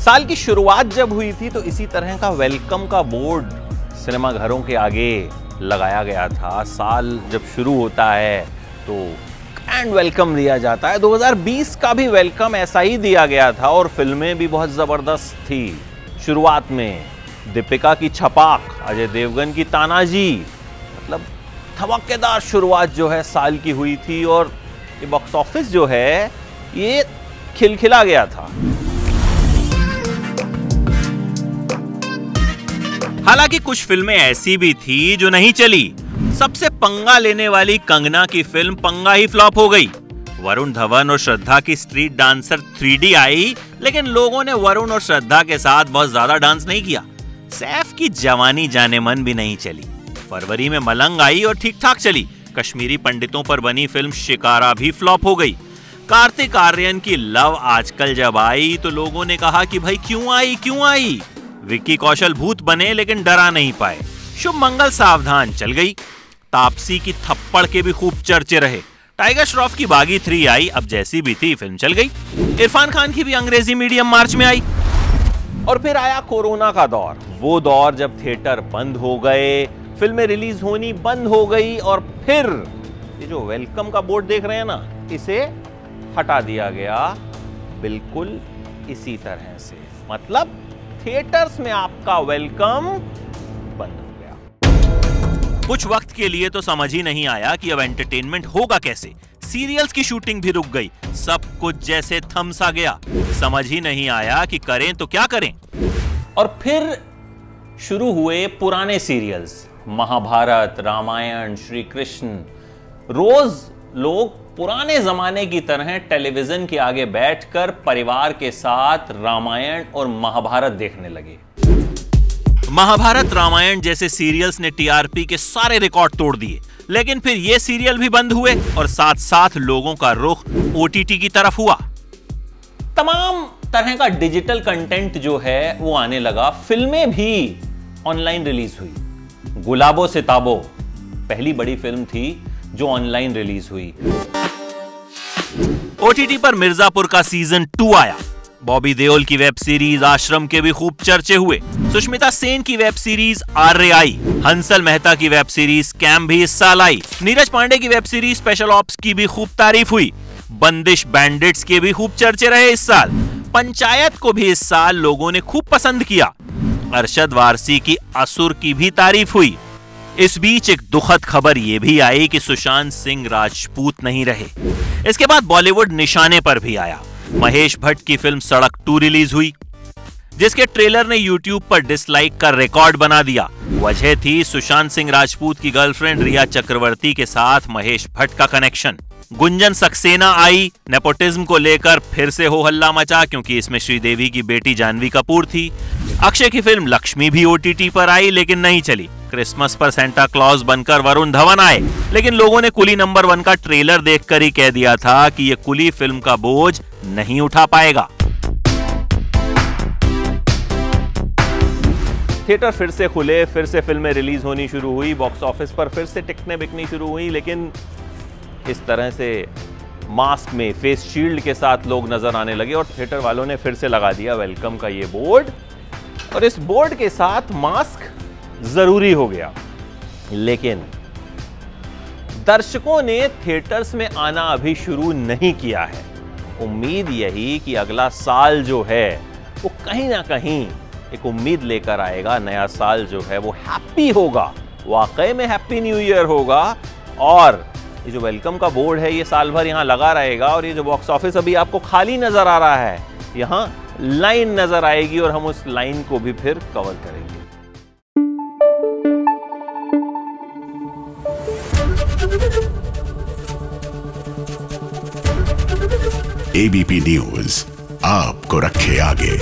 साल की शुरुआत जब हुई थी तो इसी तरह का वेलकम का बोर्ड सिनेमा घरों के आगे लगाया गया था। साल जब शुरू होता है तो ग्रैंड वेलकम दिया जाता है। 2020 का भी वेलकम ऐसा ही दिया गया था और फिल्में भी बहुत जबरदस्त थी। शुरुआत में दीपिका की छपाक, अजय देवगन की तानाजी, मतलब धमाकेदार शुरुआत जो है साल की हुई थी और ये बॉक्स ऑफिस जो है ये खिलखिला गया था। हालांकि कुछ फिल्में ऐसी भी थी जो नहीं चली। सबसे पंगा लेने वाली कंगना की फिल्म पंगा ही फ्लॉप हो गई। वरुण धवन और श्रद्धा की स्ट्रीट डांसर 3D आई, लेकिन लोगों ने वरुण और श्रद्धा के साथ बहुत ज्यादा डांस नहीं किया। सैफ की जवानी जाने मन भी नहीं चली। फरवरी में मलंग आई और ठीक ठाक चली। कश्मीरी पंडितों पर बनी फिल्म शिकारा भी फ्लॉप हो गई। कार्तिक आर्यन की लव आजकल जब आई तो लोगों ने कहा कि भाई क्यों आई। विक्की कौशल भूत बने लेकिन डरा नहीं पाए। शुभ मंगल सावधान चल गई। तापसी की थप्पड़ के भी खूब चर्चे रहे। टाइगर श्रॉफ की बागी 3 आई, अब जैसी भी थी फिल्म चल गई। इरफान खान की भी अंग्रेजी मीडियम मार्च में आई। और फिर आया कोरोना का दौर। वो दौर जब थिएटर बंद हो गए, फिल्में रिलीज होनी बंद हो गई और फिर ये जो वेलकम का बोर्ड देख रहे हैं ना, इसे हटा दिया गया बिल्कुल इसी तरह से। मतलब थिएटर्स में आपका वेलकम बंद हो गया। कुछ वक्त के लिए तो समझ ही नहीं आया कि अब एंटरटेनमेंट होगा कैसे। सीरियल्स की शूटिंग भी रुक गई। सब कुछ जैसे थमसा गया। समझ ही नहीं आया कि करें तो क्या करें। और फिर शुरू हुए पुराने सीरियल्स, महाभारत, रामायण, श्री कृष्ण। रोज लोग पुराने जमाने की तरह टेलीविजन के आगे बैठकर परिवार के साथ रामायण और महाभारत देखने लगे। महाभारत, रामायण जैसे सीरियल्स ने टीआरपी के सारे रिकॉर्ड तोड़ दिए। लेकिन फिर ये सीरियल भी बंद हुए और साथ साथ लोगों का रुख ओटीटी की तरफ हुआ। तमाम तरह का डिजिटल कंटेंट जो है वो आने लगा। फिल्में भी ऑनलाइन रिलीज हुई। गुलाबो सिताबो पहली बड़ी फिल्म थी जो ऑनलाइन रिलीज हुई। ओटीटी पर मिर्जापुर का सीजन 2 आया। बॉबी देओल की वेब सीरीज आश्रम के भी खूब चर्चे हुए। सुष्मिता सेन की वेब सीरीज आर्य आई। हंसल मेहता की वेब सीरीज कैम भी इस साल आई। नीरज पांडे की वेब सीरीज स्पेशल ऑप्स की भी खूब तारीफ हुई। बंदिश बैंडिट्स के भी खूब चर्चे रहे इस साल। पंचायत को भी इस साल लोगों ने खूब पसंद किया। अरशद वारसी की असुर की भी तारीफ हुई। इस बीच एक दुखद खबर यह भी आई कि सुशांत सिंह राजपूत नहीं रहे। इसके बाद बॉलीवुड निशाने पर भी आया। महेश भट्ट की फिल्म सड़क 2 रिलीज हुई, जिसके ट्रेलर ने यूट्यूब पर डिसलाइक का रिकॉर्ड बना दिया। वजह थी सुशांत सिंह राजपूत की गर्लफ्रेंड रिया चक्रवर्ती के साथ महेश भट्ट का कनेक्शन। गुंजन सक्सेना आई। नेपोटिज्म को लेकर फिर से हो हल्ला मचा क्योंकि इसमें श्रीदेवी की बेटी जानवी कपूर थी। अक्षय की फिल्म लक्ष्मी भी ओटीटी पर आई लेकिन नहीं चली। क्रिसमस पर सेंटा क्लॉज बनकर वरुण धवन आए, लेकिन लोगों ने कुली नंबर 1 का ट्रेलर देखकर ही कह दिया था कि ये कुली फिल्म का बोझ नहीं उठा पाएगा। थिएटर फिर से खुले, फिर से फिल्में रिलीज होनी शुरू हुई। बॉक्स ऑफिस पर फिर से टिकने बिकनी शुरू हुई, लेकिन इस तरह से मास्क में, फेस शील्ड के साथ लोग नजर आने लगे और थिएटर वालों ने फिर से लगा दिया वेलकम का ये बोर्ड। और इस बोर्ड के साथ मास्क जरूरी हो गया। लेकिन दर्शकों ने थिएटर्स में आना अभी शुरू नहीं किया है। उम्मीद यही कि अगला साल जो है वो कहीं ना कहीं एक उम्मीद लेकर आएगा। नया साल जो है वो हैप्पी होगा, वाकई में हैप्पी न्यू ईयर होगा। और ये जो वेलकम का बोर्ड है ये साल भर यहां लगा रहेगा। और ये जो बॉक्स ऑफिस अभी आपको खाली नजर आ रहा है, यहां लाइन नजर आएगी और हम उस लाइन को भी फिर कवर करेंगे। एबीपी न्यूज आपको रखे आगे।